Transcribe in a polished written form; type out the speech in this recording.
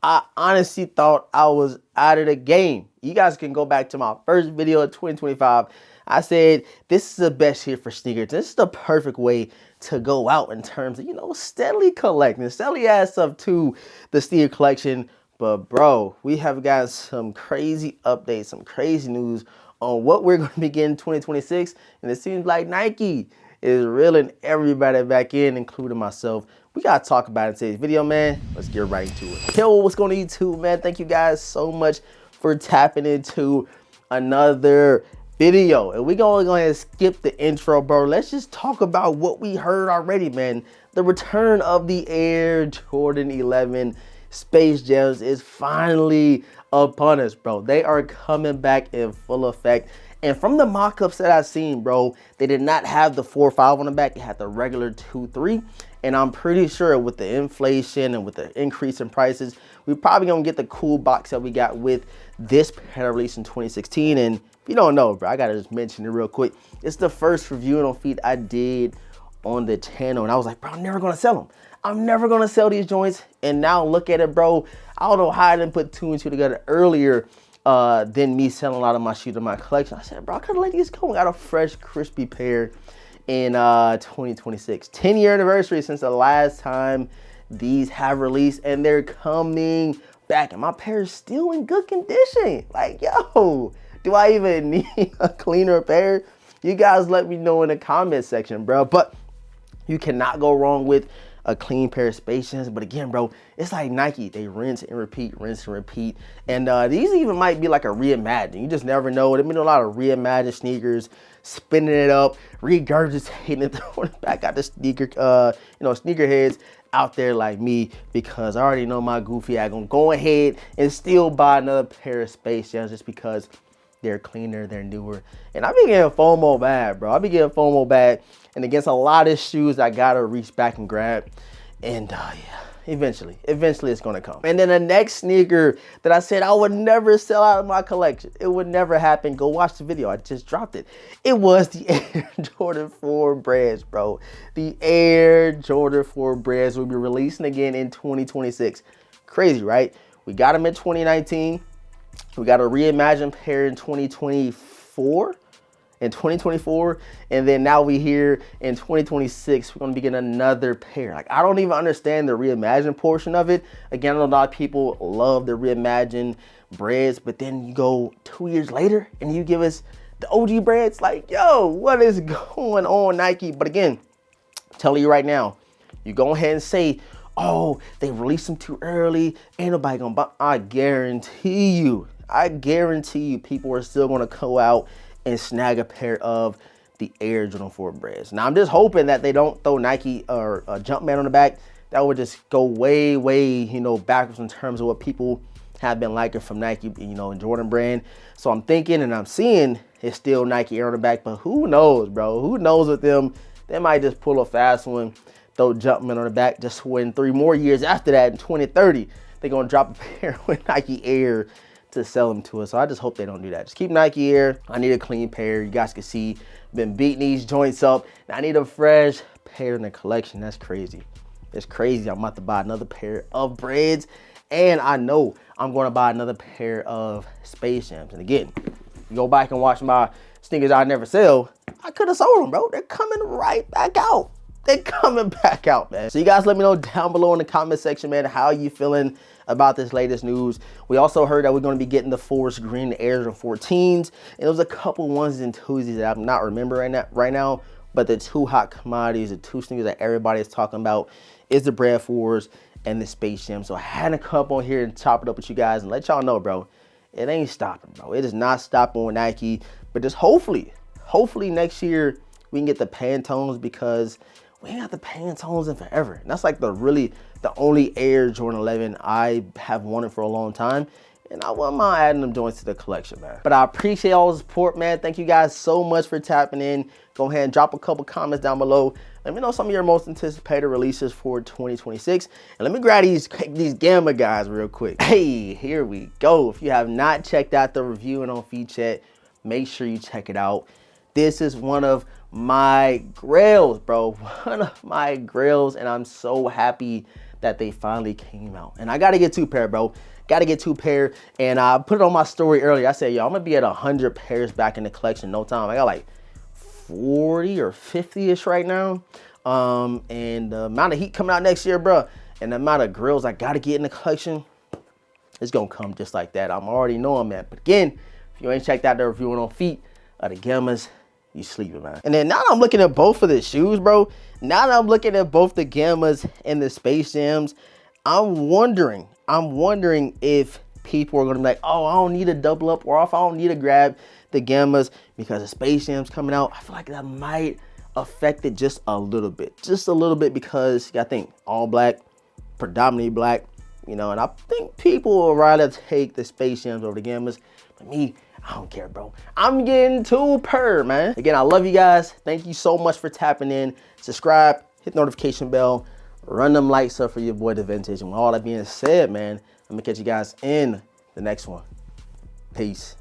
I honestly thought I was out of the game. You guys can go back to my first video of 2025. I said, this is the best year for sneakers. This is the perfect way to go out in terms of, steadily collecting, steadily add stuff to the sneaker collection. But bro, we have got some crazy updates, some crazy news on what we're going to be getting in 2026. And it seems like Nike is reeling everybody back in, including myself. We got to talk about it in today's video, man. Let's get right into it. Yo, what's going on YouTube, man? Thank you guys so much for tapping into another video. And we're going to go ahead and skip the intro, bro. Let's just talk about what we heard already, man. The return of the Air Jordan 11 Space Jams is finally upon us, bro. They are coming back in full effect. And from the mock-ups that I've seen, bro, they did not have the 4.5 on the back. It had the regular 2.3. And I'm pretty sure with the inflation and with the increase in prices, we're probably gonna get the cool box that we got with this pair released in 2016. And if you don't know, bro, I gotta just mention it real quick. It's the first review on feet I did on the channel. And I was like, bro, I'm never gonna sell them. I'm never gonna sell these joints. And now look at it, bro. I don't know how I didn't put 2 and 2 together earlier than me selling a lot of my shoes in my collection. I said, bro, I could've let these go. I got a fresh, crispy pair in 2026. 10-year anniversary since the last time these have released, and they're coming back. And my pair is still in good condition. Like, yo, do I even need a cleaner pair? You guys let me know in the comment section, bro. But you cannot go wrong with a clean pair of Space Jams. But again, bro, it's like Nike. They rinse and repeat, rinse and repeat. And these even might be like a reimagine. You just never know. There's been a lot of reimagined sneakers, spinning it up, regurgitating it, throwing it back out the sneaker, sneakerheads out there like me, because I already know my goofy ass gonna go ahead and still buy another pair of Space Jams just because they're cleaner, they're newer. And I be getting FOMO bad, bro. I be getting FOMO bad. And against a lot of shoes, I gotta reach back and grab. And yeah, eventually it's gonna come. And then the next sneaker that I said I would never sell out of my collection, it would never happen. Go watch the video, I just dropped it. It was the Air Jordan 4 Breds, bro. The Air Jordan 4 Breds will be releasing again in 2026. Crazy, right? We got them in 2019. We got a reimagined pair in 2024. And then now we here in 2026, we're gonna be getting another pair. Like, I don't even understand the reimagined portion of it. Again, I know a lot of people love the reimagined Breds, but then you go 2 years later and you give us the OG Breds. Like, yo, what is going on, Nike? But again, I'm telling you right now, you go ahead and say, oh, they released them too early, ain't nobody gonna buy. I guarantee you people are still gonna go out and snag a pair of the Air Jordan 4 Breds. Now, I'm just hoping that they don't throw Nike or Jumpman on the back. That would just go way, backwards in terms of what people have been liking from Nike, and Jordan brand. So I'm thinking and I'm seeing it's still Nike Air on the back, but who knows, bro? Who knows with them? They might just pull a fast one, throw Jumpman on the back, just win 3 more years after that in 2030. They're gonna drop a pair with Nike Air to sell them to us. So I just hope they don't do that. Just keep Nike Air. I need a clean pair. You guys can see, been beating these joints up. I need a fresh pair in the collection. That's crazy. It's crazy. I'm about to buy another pair of Breds, and I know I'm going to buy another pair of Space Jams. And again, you go back and watch my sneakers I never sell, I could have sold them, bro. They're coming right back out. They're coming back out, man. So you guys let me know down below in the comment section, man, how you feeling about this latest news. We also heard that we're going to be getting the forest green Air Jordan 14s, and there was a couple onesies and twosies that I'm not remembering right now, but the 2 hot commodities, the 2 sneakers that everybody is talking about is the Bred 4s and the Space Jam. So I had to come up on here and chop it up with you guys and let y'all know, bro, it ain't stopping, bro. It is not stopping with Nike, but just hopefully next year we can get the Pantones, because we ain't got the Pantones in forever. And that's like the only Air Jordan 11 I have wanted for a long time. And I wouldn't mind adding them joints to the collection, man. But I appreciate all the support, man. Thank you guys so much for tapping in. Go ahead and drop a couple comments down below. Let me know some of your most anticipated releases for 2026. And let me grab these Gamma guys real quick. Hey, here we go. If you have not checked out the review and on feed chat, make sure you check it out. This is one of my grails, bro. One of my grails, and I'm so happy that they finally came out. And I got to get 2 pair, bro. Got to get 2 pair. And I put it on my story earlier. I said, yo, I'm going to be at 100 pairs back in the collection in no time. I got like 40 or 50-ish right now. And the amount of heat coming out next year, bro, and the amount of grills I got to get in the collection, it's going to come just like that. I'm already knowing that. But again, if you ain't checked out the review on feet of the Gammas, you sleeping, man. And then now I'm looking at both of the shoes, bro. Now that I'm looking at both the Gammas and the Space Jams, I'm wondering if people are gonna be like, oh, I don't need to double up, or if I don't need to grab the Gammas because the Space Jam's coming out. I feel like that might affect it just a little bit, because I think all black, predominantly black, you know, and I think people will rather take the Space Jams over the Gammas. But me, I don't care, bro. I'm getting 2 per, man. Again, I love you guys. Thank you so much for tapping in. Subscribe, hit the notification bell, run them lights up for your boy, The Vintage. And with all that being said, man, I'm gonna catch you guys in the next one. Peace.